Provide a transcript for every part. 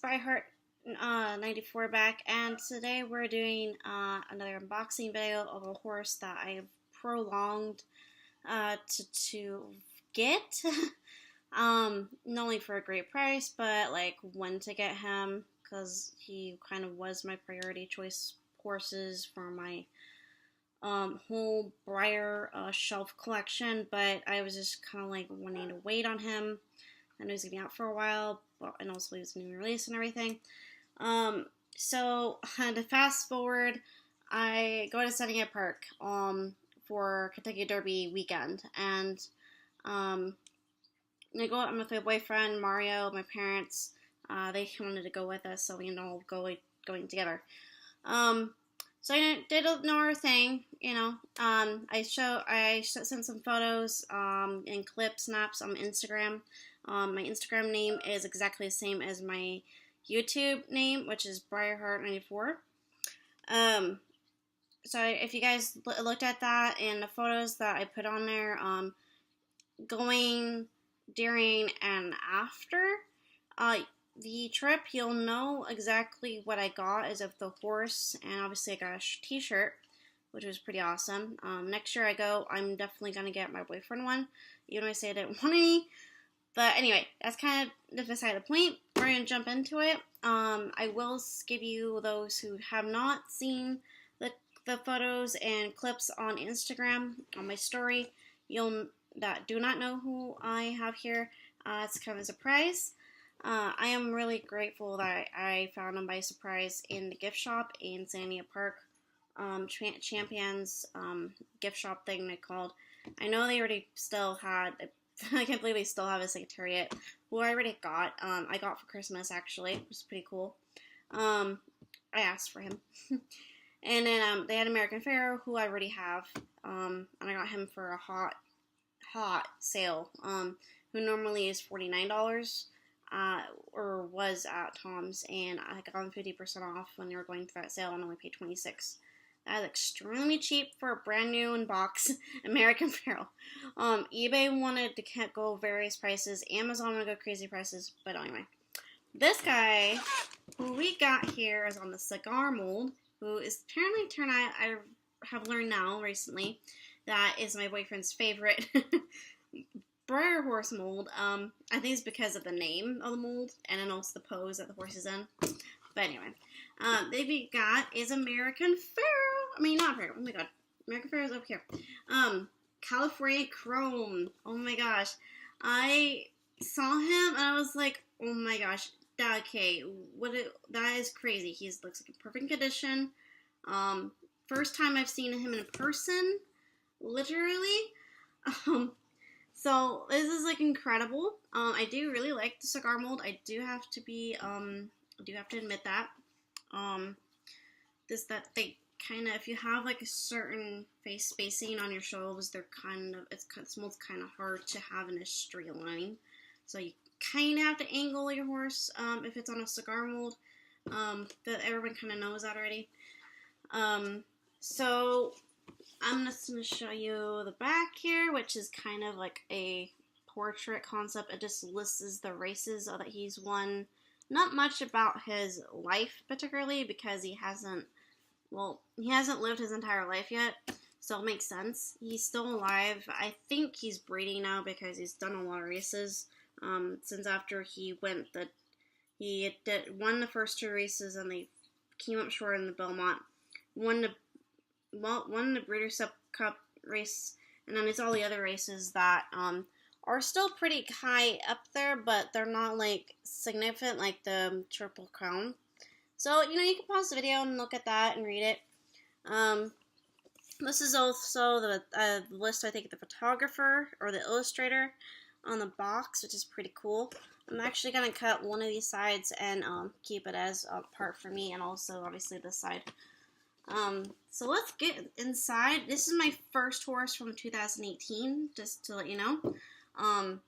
Breyer 94 back, and today we're doing another unboxing video of a horse that I prolonged to get. Not only for a great price, but like when to get him, because he kind of was my priority choice horses for my whole Breyer shelf collection, but I was just kind of like wanting to wait on him. I know he was going to be out for a while, and also he was new release and everything. So to fast forward, I go to Californiaa Park for Kentucky Derby weekend, and I'm with my boyfriend Mario, my parents. They wanted to go with us, so we all going together. So I did our thing, you know. I sent some photos and clip snaps on Instagram. My Instagram name is exactly the same as my YouTube name, which is Breyer94. So if you guys looked at that and the photos that I put on there, going during and after the trip, you'll know exactly what I got as of the horse, and obviously I got a t-shirt, which was pretty awesome. Next year I go, I'm definitely going to get my boyfriend one, even though I say I didn't want any. But anyway, that's kind of beside the point. We're going to jump into it. I will give you those who have not seen the photos and clips on Instagram, on my story, that do not know who I have here. It's kind of a surprise. I am really grateful that I found them by surprise in the gift shop in Californiaa Park. Champions gift shop thing they called. I know they already still had, I can't believe they still have a Secretariat, who I already got. I got for Christmas, actually, which is pretty cool. I asked for him. And then they had American Pharaoh, who I already have, and I got him for a hot sale, who normally is $49, or was at Tom's, and I got him 50% off when they were going through that sale, and only paid $26. That is extremely cheap for a brand new in box American Pharaoh. eBay wanted to go various prices, Amazon wanted to go crazy prices, but anyway. This guy, who we got here, is on the cigar mold, who is apparently I have learned now recently, that is my boyfriend's favorite Breyer horse mold. I think it's because of the name of the mold, and then also the pose that the horse is in. But anyway, that we got is American Pharaoh. I mean, not Pharaoh. Oh my god, American Pharaoh's up here. Californiaa Crome. Oh my gosh, I saw him and I was like, oh my gosh, that is crazy. He looks like in perfect condition. First time I've seen him in person, literally. So this is like incredible. I do really like the cigar mold. I do have to admit that. That they kind of, if you have like a certain face spacing on your shelves, this mold's kind of hard to have in a straight line. So you kind of have to angle your horse if it's on a cigar mold. That everyone kind of knows that already. So I'm just going to show you the back here, which is kind of like a portrait concept. It just lists the races that he's won. Not much about his life particularly, because he hasn't lived his entire life yet, so it makes sense. He's still alive. I think he's breeding now because he's done a lot of races since after he won the first two races, and they came up short in the Belmont. Won the Breeders' Cup race, and then it's all the other races that are still pretty high up there, but they're not like significant like the Triple Crown. So, you know, you can pause the video and look at that and read it. This is also the list, I think, of the photographer or the illustrator on the box, which is pretty cool. I'm actually going to cut one of these sides and keep it as a part for me, and also, obviously, this side. So let's get inside. This is my first horse from 2018, just to let you know.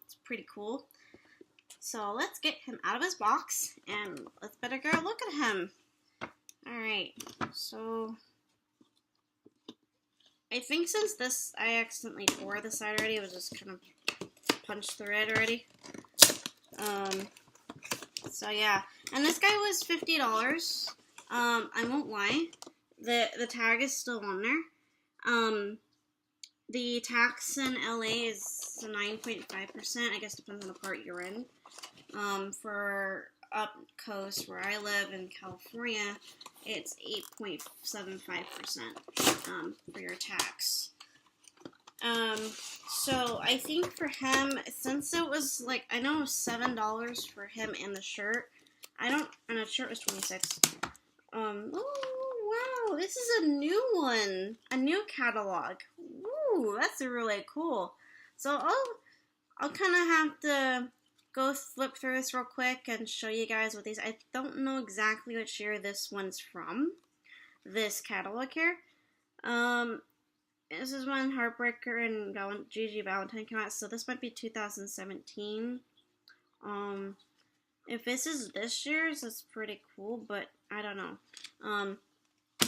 It's pretty cool. So let's get him out of his box, and let's better go look at him. Alright, so I think since this, I accidentally tore this side already, it was just kind of punched through it already. So yeah, And this guy was $50. I won't lie. The tag is still on there. The tax in LA is 9.5%. I guess depends on the part you're in. For up coast where I live in California, it's 8.75% for your tax. So I think for him, since it was like, I know it was $7 for him and the shirt. And the shirt was $26. Oh wow, this is a new one, a new catalog. Ooh, that's really cool. So I'll kind of have to go flip through this real quick and show you guys what these. I don't know exactly which year this one's from. This catalog here. This is when Heartbreaker and Gigi Valentine came out, so this might be 2017. If this is this year's, that's pretty cool, but I don't know.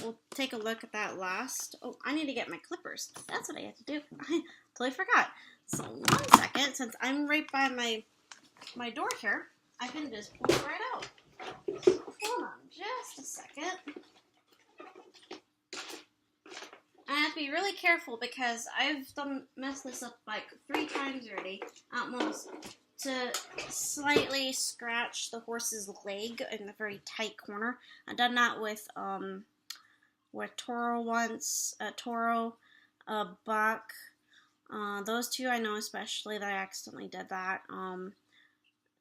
We'll take a look at that last. Oh, I need to get my clippers. That's what I have to do. I totally forgot. So 1 second, since I'm right by my door here, I can just pull it right out. So hold on just a second. I have to be really careful because I've messed this up like 3 times already, at most, to slightly scratch the horse's leg in a very tight corner. I've done that with Toro once, Toro, Buck. Those two I know especially that I accidentally did that.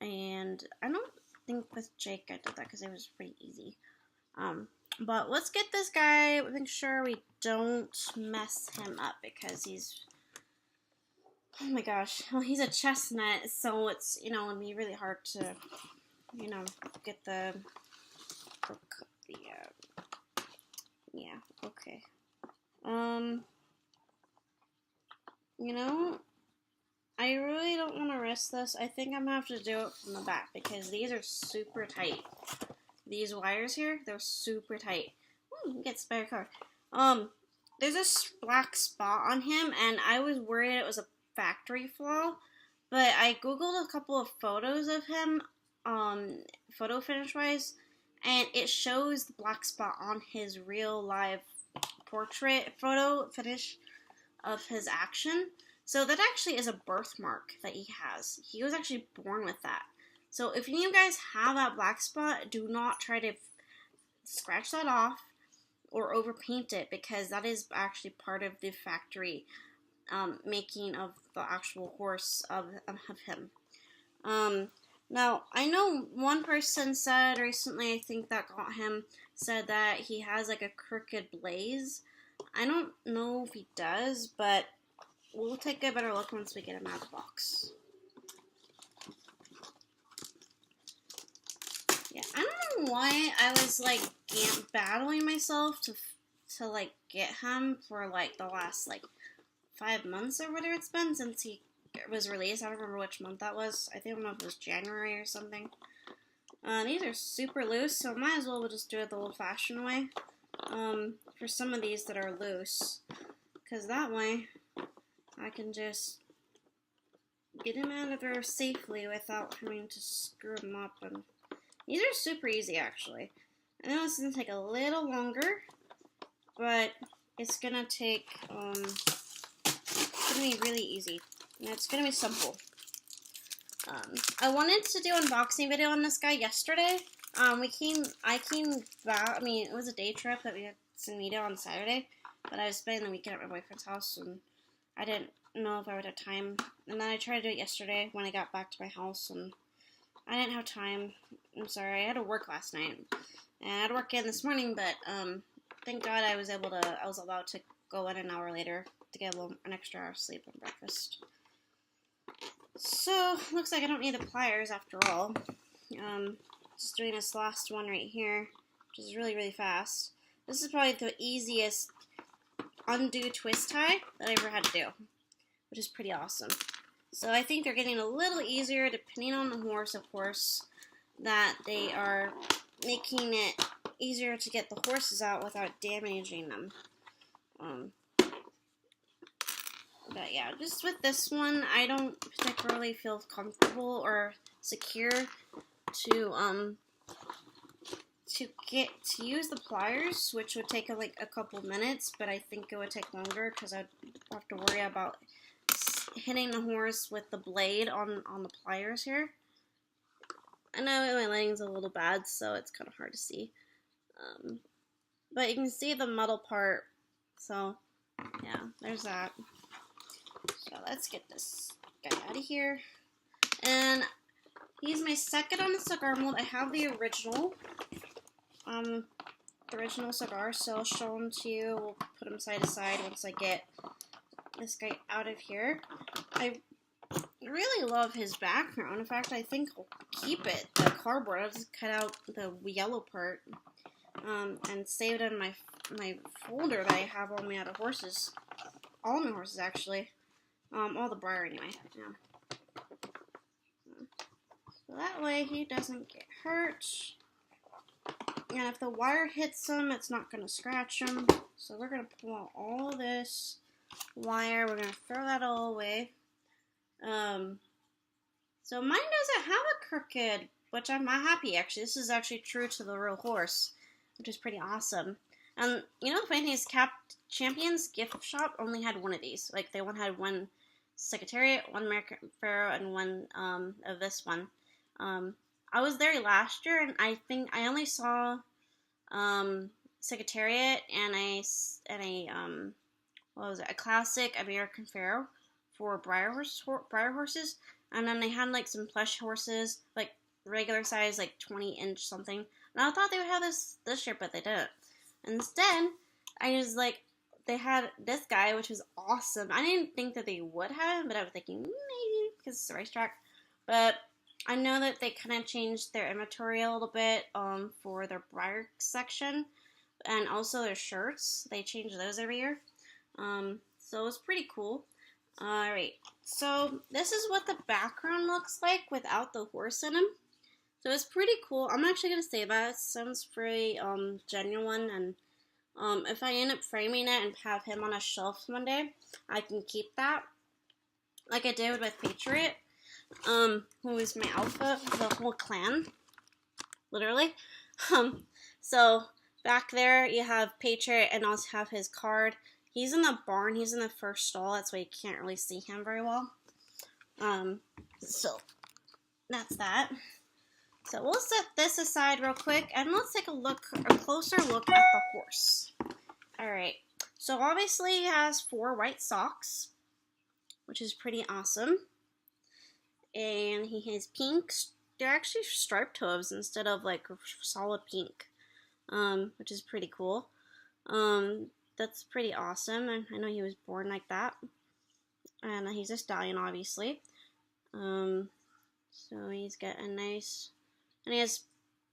And I don't think with Jake I did that because it was pretty easy. But let's get this guy, make sure we don't mess him up because he's, oh my gosh, well, he's a chestnut, so it's, it'd be really hard to, get the yeah, okay. I really don't want to risk this. I think I'm going to have to do it from the back because these are super tight. These wires here, they're super tight. Ooh, get spare car. There's a black spot on him, and I was worried it was a factory flaw, but I googled a couple of photos of him, photo finish wise, and it shows the black spot on his real live portrait photo finish of his action. So that actually is a birthmark that he has. He was actually born with that. So if any of you guys have that black spot, do not try to scratch that off or overpaint it because that is actually part of the factory making of the actual horse of him. Now, I know one person said recently, I think that got him, said that he has like a crooked blaze. I don't know if he does, but we'll take a better look once we get him out of the box. Yeah, I don't know why I was like battling myself to like get him for like the last like 5 months or whatever it's been since he was released. I don't remember which month that was. I don't know if it was January or something. These are super loose, so might as well we'll just do it the old-fashioned way. For some of these that are loose, because that way I can just get him out of there safely without having to screw him up. And these are super easy, actually. I know this is gonna take a little longer, but it's gonna take. It's gonna be really easy. And it's gonna be simple. I wanted to do an unboxing video on this guy yesterday. I came back. I mean, it was a day trip that we had to meet on Saturday, but I was spending the weekend at my boyfriend's house, and I didn't know if I would have time. And then I tried to do it yesterday when I got back to my house, and I didn't have time. I'm sorry. I had to work last night, and I had to work in this morning. But thank God I was allowed to go in an hour later to get an extra hour of sleep and breakfast. So looks like I don't need the pliers after all. Just doing this last one right here, which is really, really fast. This is probably the easiest undo twist tie that I ever had to do, which is pretty awesome. So I think they're getting a little easier depending on the horse, of course, that they are making it easier to get the horses out without damaging them. But yeah, just with this one, I don't particularly feel comfortable or secure to to use the pliers, which would take like a couple minutes, but I think it would take longer because I'd have to worry about hitting the horse with the blade on the pliers here. I know my lighting's a little bad, so it's kind of hard to see. But you can see the metal part, so yeah, there's that. So let's get this guy out of here. And he's my second on the cigar mold. I have the original cigar, so I'll show them to you. We'll put them side to side once I get this guy out of here. I really love his background. In fact, I think I'll keep it, the cardboard. I'll just cut out the yellow part and save it in my folder that I have on my other horses. All my horses, actually. All the Breyer, anyway. Yeah. So that way he doesn't get hurt. And if the wire hits him, it's not going to scratch him. So we're going to pull out all of this wire. We're going to throw that all away. So mine doesn't have a crooked, which I'm not happy, actually. This is actually true to the real horse, which is pretty awesome. And you know the funny thing is, Champion's gift shop only had one of these. Like, they had one Secretariat, one American Pharaoh, and one of this one. I was there last year, and I think I only saw Secretariat and a classic American Pharaoh for Breyer horses, and then they had like some plush horses, like regular size, like 20-inch something. And I thought they would have this year, but they didn't. Instead, I was like, they had this guy, which was awesome. I didn't think that they would have him, but I was thinking maybe because it's a racetrack. But I know that they kind of changed their inventory a little bit for their Breyer section, and also their shirts. They change those every year. So it was pretty cool. Alright, so this is what the background looks like without the horse in him. So it's pretty cool. I'm actually going to say that. It sounds pretty genuine, and if I end up framing it and have him on a shelf one day, I can keep that. Like I did with Patriot, who is my alpha, the whole clan, literally. So back there you have Patriot and also have his card. He's in the barn. He's in the first stall. That's why you can't really see him very well. So that's that. So we'll set this aside real quick, and let's take a closer look at the horse. Alright, so obviously he has 4 white socks, which is pretty awesome. And he has pinks. They're actually striped hooves instead of like solid pink, which is pretty cool. That's pretty awesome, and I know he was born like that. And he's a stallion, obviously. So he's got a nice, and he has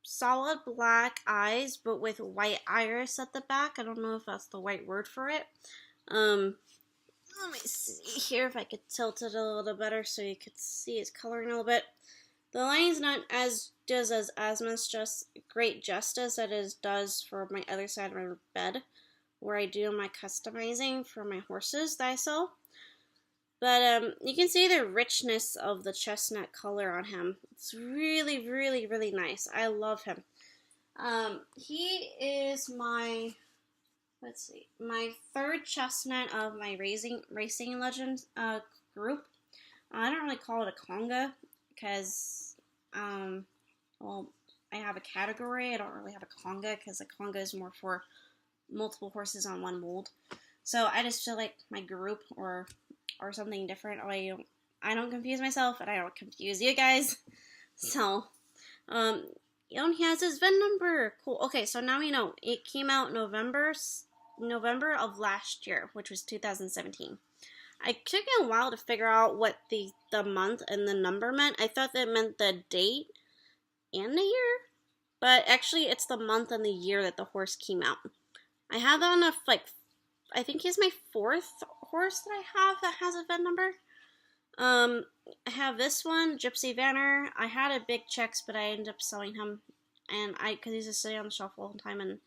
solid black eyes, but with white iris at the back. I don't know if that's the right word for it. Let me see here if I could tilt it a little better so you could see his coloring a little bit. The line's not as much great justice as it does for my other side of my bed, where I do my customizing for my horses that I sell. But you can see the richness of the chestnut color on him. It's really, really, really nice. I love him. He is my, my 3rd chestnut of my Racing Legends group. I don't really call it a conga because, well, I have a category. I don't really have a conga because a conga is more for multiple horses on one mold. So I just feel like my group or something different. I don't confuse myself, and I don't confuse you guys. So, and he has his VIN number. Cool. Okay, so now we know. It came out November of last year, which was 2017. I took a while to figure out what the month and the number meant. I thought that meant the date and the year, but actually it's the month and the year that the horse came out. I have that on I think he's my 4th horse that I have that has a VIN number. I have this one, Gypsy Vanner. I had a big checks, but I ended up selling him, and because he's just sitting on the shelf all the time, and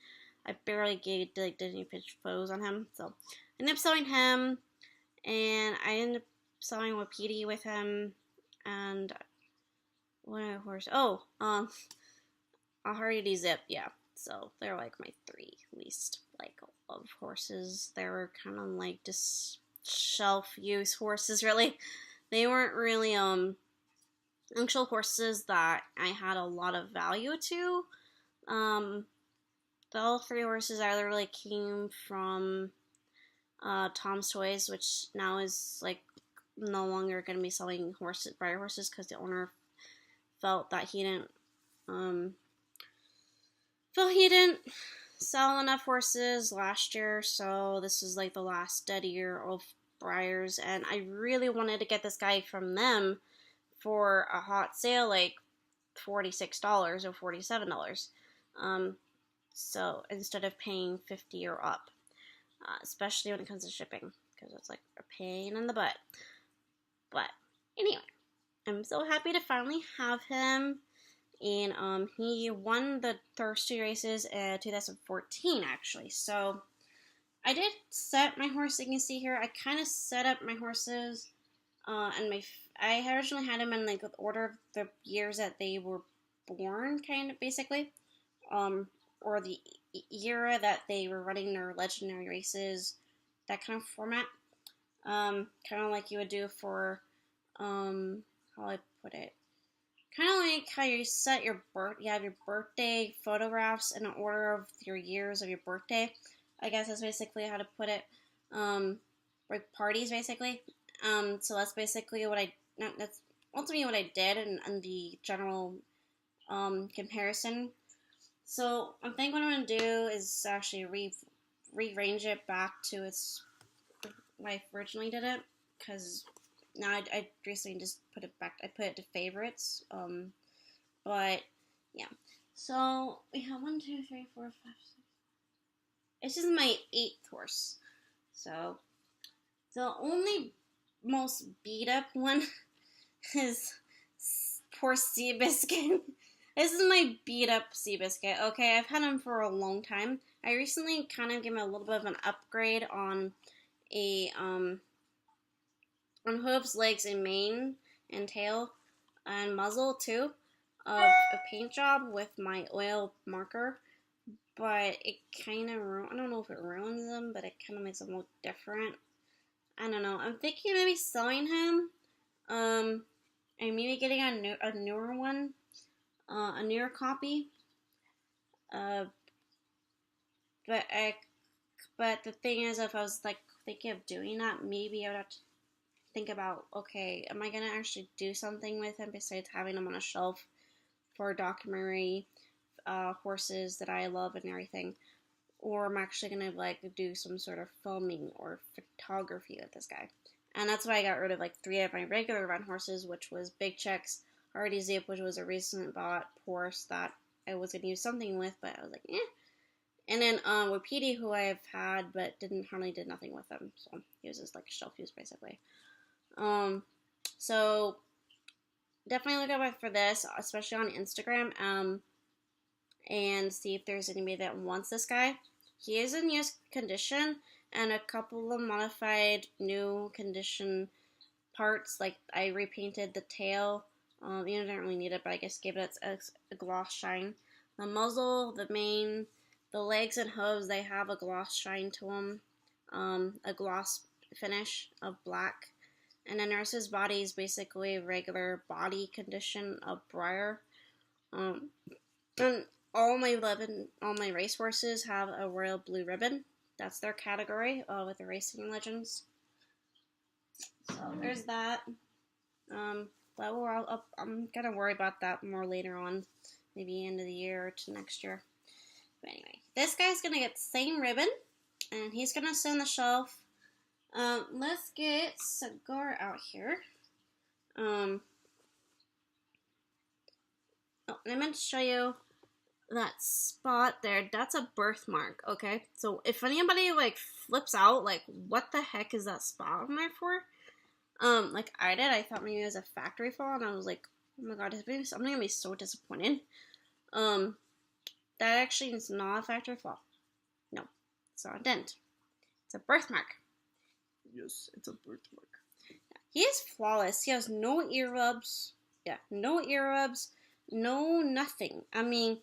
I barely did any photos on him, so I ended up selling him, and I ended up selling Wapiti with him, and what other horse? Oh, a Hardy Zip, yeah. So they're like my 3 least like of horses. They were kind of like just shelf use horses, really. They weren't really actual horses that I had a lot of value to. The all 3 horses either really came from Tom's Toys, which now is like no longer going to be selling Breyer horses because the owner felt that he didn't sell enough horses last year, so this is like the last dead year of Breyers, and I really wanted to get this guy from them for a hot sale, like $46 or $47. So instead of paying $50 or up, especially when it comes to shipping, because it's like a pain in the butt. But anyway, I'm so happy to finally have him. And he won the Thirsty races in 2014, actually. So I did set my horse. You can see here, I kind of set up my horses, and I originally had them in like the order of the years that they were born, kind of basically, or the era that they were running their legendary races, that kind of format, kind of like you would do for, how I put it. Kind of like how you set you have your birthday photographs in order of your years of your birthday. I guess that's basically how to put it. Like parties, basically. So that's basically that's ultimately what I did in the general comparison. So I think what I'm going to do is actually rearrange it back to its when I originally did it, because now I recently just put it back. I put it to favorites. But yeah. So we have 1, 2, 3, 4, 5, 6. This is my 8th horse. So the only most beat up one is poor Seabiscuit. This is my beat up Seabiscuit. Okay, I've had him for a long time. I recently kind of gave him a little bit of an upgrade on hooves, legs, and mane, and tail, and muzzle too, of a paint job with my oil marker, but it kind of, I don't know if it ruins them, but it kind of makes them look different. I don't know. I'm thinking maybe selling him, and maybe getting a newer one, a newer copy. But the thing is, if I was like thinking of doing that, maybe I would have to think about, okay, am I going to actually do something with him besides having him on a shelf for documentary horses that I love and everything, or I'm actually going to like do some sort of filming or photography with this guy. And that's why I got rid of like 3 of my regular run horses, which was Big Checks, Hardy Zip, which was a recent bought horse that I was going to use something with, but I was like, eh. And then with Petey, who I have had, but hardly did nothing with him, so he was just like shelf use basically. So definitely look out for this, especially on Instagram, and see if there's anybody that wants this guy. He is in used condition, and a couple of modified new condition parts, like I repainted the tail. You didn't really need it, but I guess gave it a gloss shine. The muzzle, the mane, the legs and hooves, they have a gloss shine to them, a gloss finish of black. And the nurse's body is basically a regular body condition of Breyer. And all my racehorses have a royal blue ribbon. That's their category with the racing legends. So there's that. But I'm gonna worry about that more later on, maybe end of the year or to next year. But anyway, this guy's gonna get the same ribbon, and he's gonna sit on the shelf. Let's get Cigar out here. Oh, I meant to show you that spot there. That's a birthmark, okay? So if anybody, like, flips out, like, what the heck is that spot on there for? Like I did. I thought maybe it was a factory fall, and I was like, oh my god, I'm gonna be so disappointed. That actually is not a factory fall. No, it's not a dent. It's a birthmark. Yes, it's a birthmark. Yeah, he is flawless. He has no ear rubs. Yeah, no ear rubs. No nothing. I mean,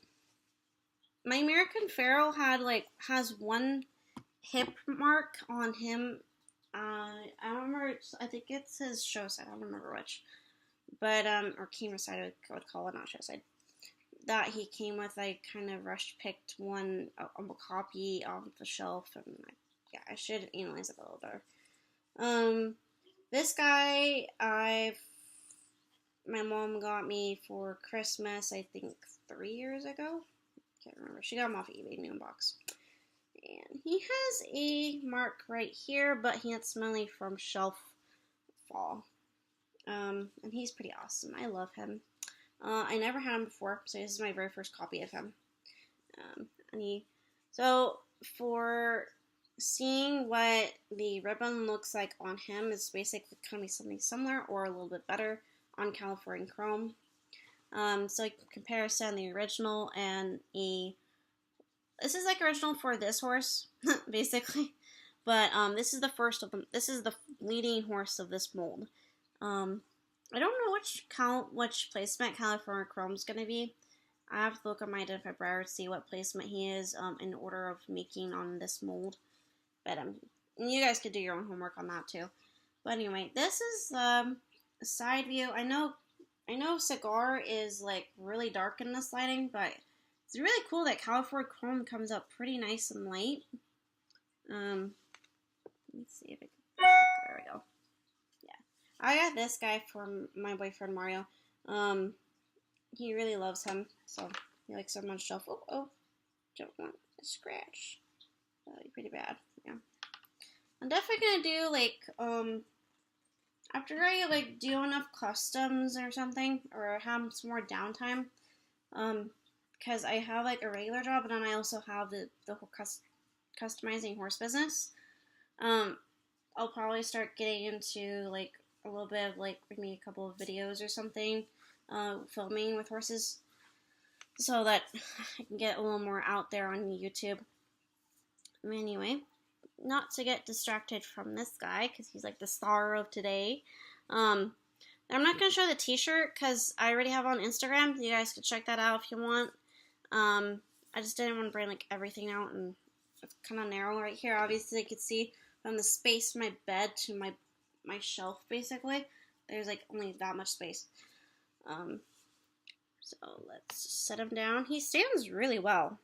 my American Pharaoh has one hip mark on him. I don't remember. I think it's his show side. I don't remember which, but or camera side. I would call it, not show side. That he came with. I kind of rush picked one a copy off the shelf, and yeah, I should analyze it a little better. This guy my mom got me for Christmas. I think 3 years ago. Can't remember. She got him off eBay, new box. And he has a mark right here, but it's mainly from shelf fall. And he's pretty awesome. I love him. I never had him before, so this is my very first copy of him. So for seeing what the ribbon looks like on him is basically going to be something similar or a little bit better on Californiaa Crome. So comparison, the original and this is like original for this horse, basically. But this is the first of them. This is the leading horse of this mold. I don't know which placement Californiaa Crome is going to be. I have to look on my identified Breyer to see what placement he is in order of making on this mold. But you guys could do your own homework on that too. But anyway, this is a side view. I know Cigar is like really dark in this lighting, but it's really cool that Californiaa Crome comes up pretty nice and light. Let's see if it can. There we go. Yeah, I got this guy from my boyfriend Mario. He really loves him, so he likes him on shelf. Oh, don't want a scratch. That'd be pretty bad. Yeah, I'm definitely gonna do like after I do enough customs or something, or have some more downtime, because I have like a regular job, and then I also have the whole customizing horse business. I'll probably start getting into like a little bit of like maybe a couple of videos or something, filming with horses, so that I can get a little more out there on YouTube. Anyway, not to get distracted from this guy, because he's like the star of today. I'm not going to show the t-shirt, because I already have it on Instagram. You guys can check that out if you want. I just didn't want to bring like everything out, and it's kind of narrow right here. Obviously, you can see from the space from my bed to my shelf, basically. There's like only that much space. So let's set him down. He stands really well.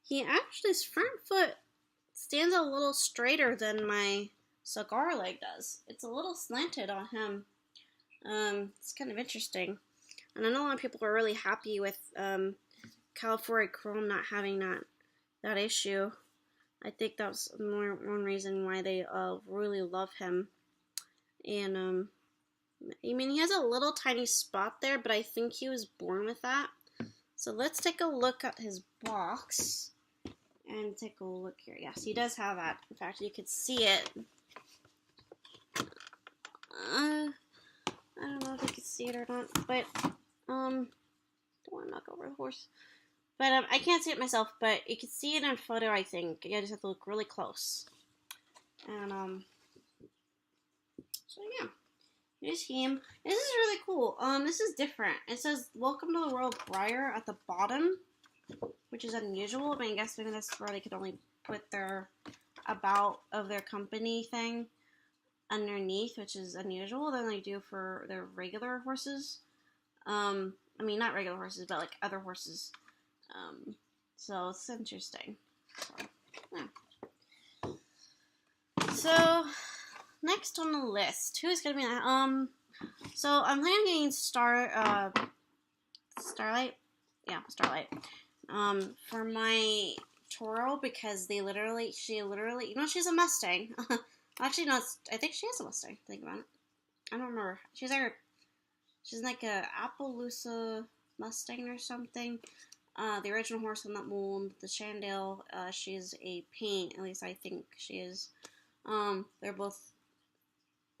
His front foot stands a little straighter than my Cigar leg does. It's a little slanted on him. It's kind of interesting. And I know a lot of people are really happy with Californiaa Crome not having that issue. I think that's one reason why they really love him. And I mean, he has a little tiny spot there, but I think he was born with that. So let's take a look at his box and take a look here. Yes, he does have that. In fact, you could see it. I don't know if you can see it or not, but don't want to knock over the horse. But I can't see it myself, but you can see it in a photo, I think. You just have to look really close. And so yeah. Here's him. This is really cool. This is different. It says, "Welcome to the world, Breyer," at the bottom, which is unusual. I mean, I guess maybe that's where they could only put their about of their company thing underneath, which is unusual than they do for their regular horses. I mean, not regular horses, but like other horses. So it's interesting. So, yeah. So next on the list, who's gonna be that? So I'm planning on getting Starlight. Yeah, Starlight. For my Toro, because she literally, she's a Mustang. Actually, no, I think she is a Mustang. Think about it. I don't remember. She's like a Appaloosa Mustang or something. The original horse on that mold, the Chandale, she's a paint. At least I think she is. They're both.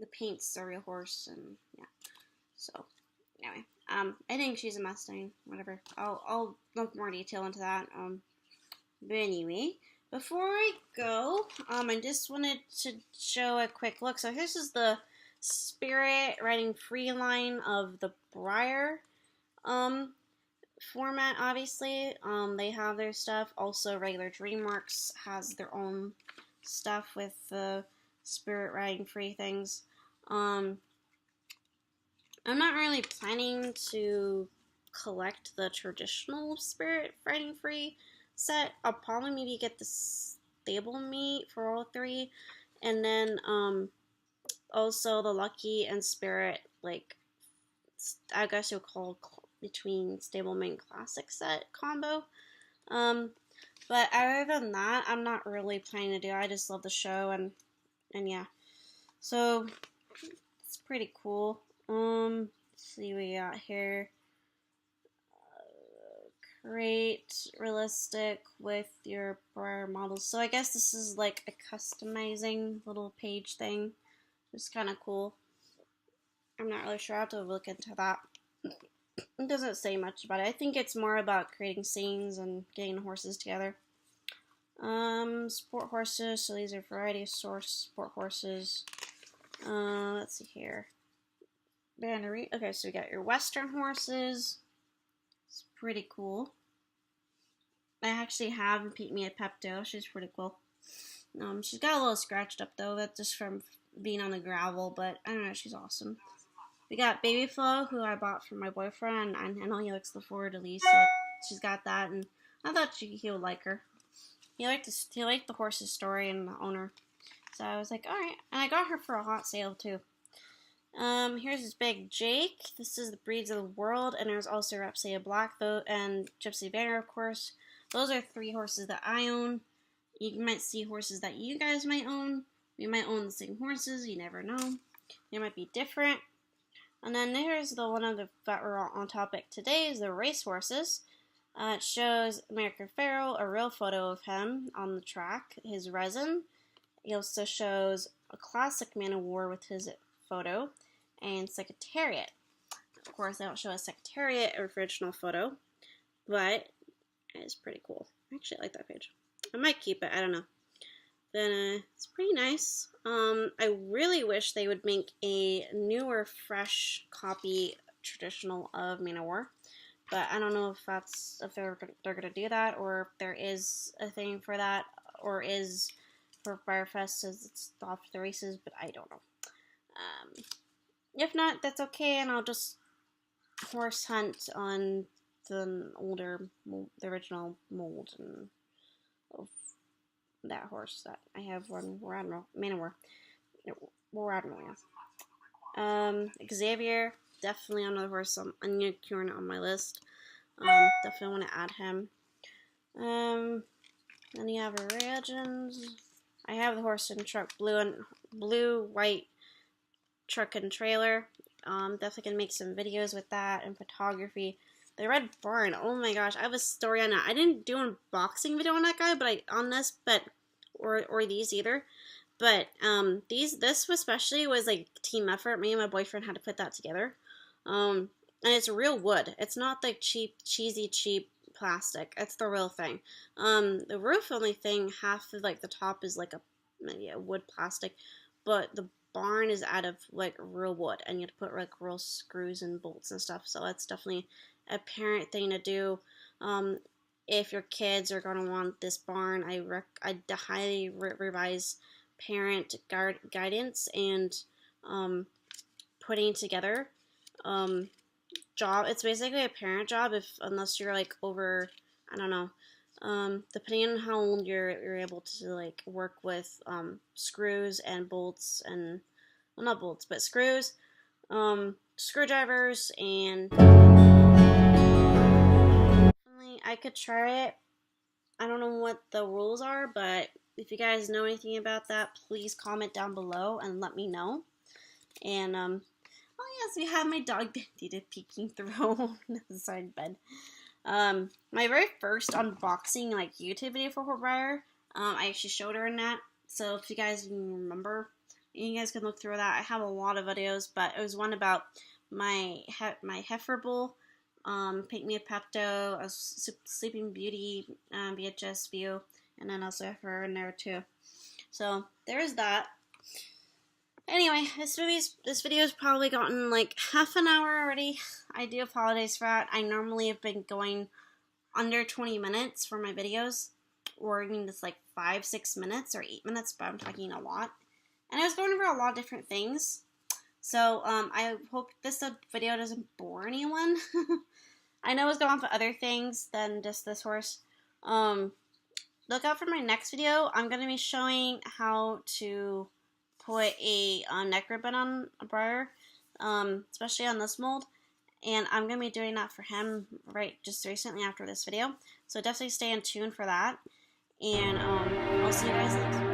The paint's a real horse, and yeah. So anyway, I think she's a Mustang. Whatever. I'll look more detail into that. But anyway, before I go, I just wanted to show a quick look. So this is the Spirit Riding Free line of the Breyer. format, obviously. They have their stuff. Also, regular DreamWorks has their own stuff with the spirit riding free things. I'm not really planning to collect the traditional spirit riding free set. I'll probably maybe get the stable meat for all three, and then also the lucky and spirit, like, I guess you'll call between stablemate and classic set combo. But other than that, I'm not really planning to do. I just love the show, and yeah. So it's pretty cool. Let's see what we got here. Create realistic with your Breyer models. So I guess this is like a customizing little page thing. It's kind of cool. I'm not really sure. I have to look into that. It doesn't say much about it. I think it's more about creating scenes and getting horses together. Sport horses. So these are variety of source sport horses. Let's see here. Okay, so we got your Western horses. It's pretty cool. I actually have Mia Pepto. She's pretty cool. She's got a little scratched up though. That's just from being on the gravel, but I don't know. She's awesome. We got Baby Flo, who I bought for my boyfriend, and I know he likes the fleur-de-lis, so she's got that, and I thought he would like her. He liked the horse's story and the owner, so I was like, all right. And I got her for a hot sale too. Here's this big Jake. This is the breeds of the world, and there's also Rhapsody Black and Gypsy Banner, of course. Those are 3 horses that I own. You might see horses that you guys might own. We might own the same horses. You never know. They might be different. And then there's the one of the that we're on topic today is the race horses. It shows American Pharoah, a real photo of him on the track, his resin. It also shows a classic man of war with his photo, and Secretariat. Of course, they don't show a Secretariat original photo, but it's pretty cool. I actually like that page. I might keep it, I don't know. Then it's pretty nice. I really wish they would make a newer, fresh copy traditional of Man of War, but I don't know if they're gonna do that, or if there is a thing for that, or is for Firefest as it's off the races, but I don't know. If not, that's okay, and I'll just horse hunt on the original mold and of that horse that I have one Man of War Admiral, yeah. Xavier, definitely another horse I'm unicorn on my list. Definitely want to add him. Then you have Origins. I have the horse and truck, blue, white truck and trailer. Definitely gonna make some videos with that and photography. The Red Barn, oh my gosh, I have a story on that. I didn't do an unboxing video on that guy, or these either. But this especially was like team effort. Me and my boyfriend had to put that together. And it's real wood. It's not like cheap plastic. It's the real thing. The roof only thing, half of like the top is like maybe a wood plastic, but the barn is out of like real wood, and you have to put like real screws and bolts and stuff. So that's definitely a parent thing to do. If your kids are going to want this barn, I highly revise parent guidance and putting together job. It's basically a parent job unless you're like over, I don't know, depending on how old you're able to like work with screws and bolts and, well, not bolts, but screws, screwdrivers, and I could try it. I don't know what the rules are, but if you guys know anything about that, please comment down below and let me know. And oh yes, we have my dog Bandita peeking through the side bed. My very first unboxing like YouTube video for Breyer, I actually showed her in that. So if you guys remember, you guys can look through that. I have a lot of videos, but it was one about my heifer bull, Pick Me a Pepto, a Sleeping Beauty VHS view, and then also have her in there too. So there's that. Anyway, this video's probably gotten like half an hour already. I do apologize for that. I normally have been going under 20 minutes for my videos, or even just like 5-6 minutes or 8 minutes, but I'm talking a lot. And I was going over a lot of different things. So I hope this video doesn't bore anyone. I know I was going on for other things than just this horse. Look out for my next video. I'm going to be showing how to put a neck ribbon on a Breyer, especially on this mold. And I'm going to be doing that for him just recently after this video. So definitely stay in tune for that. And I'll see you guys next.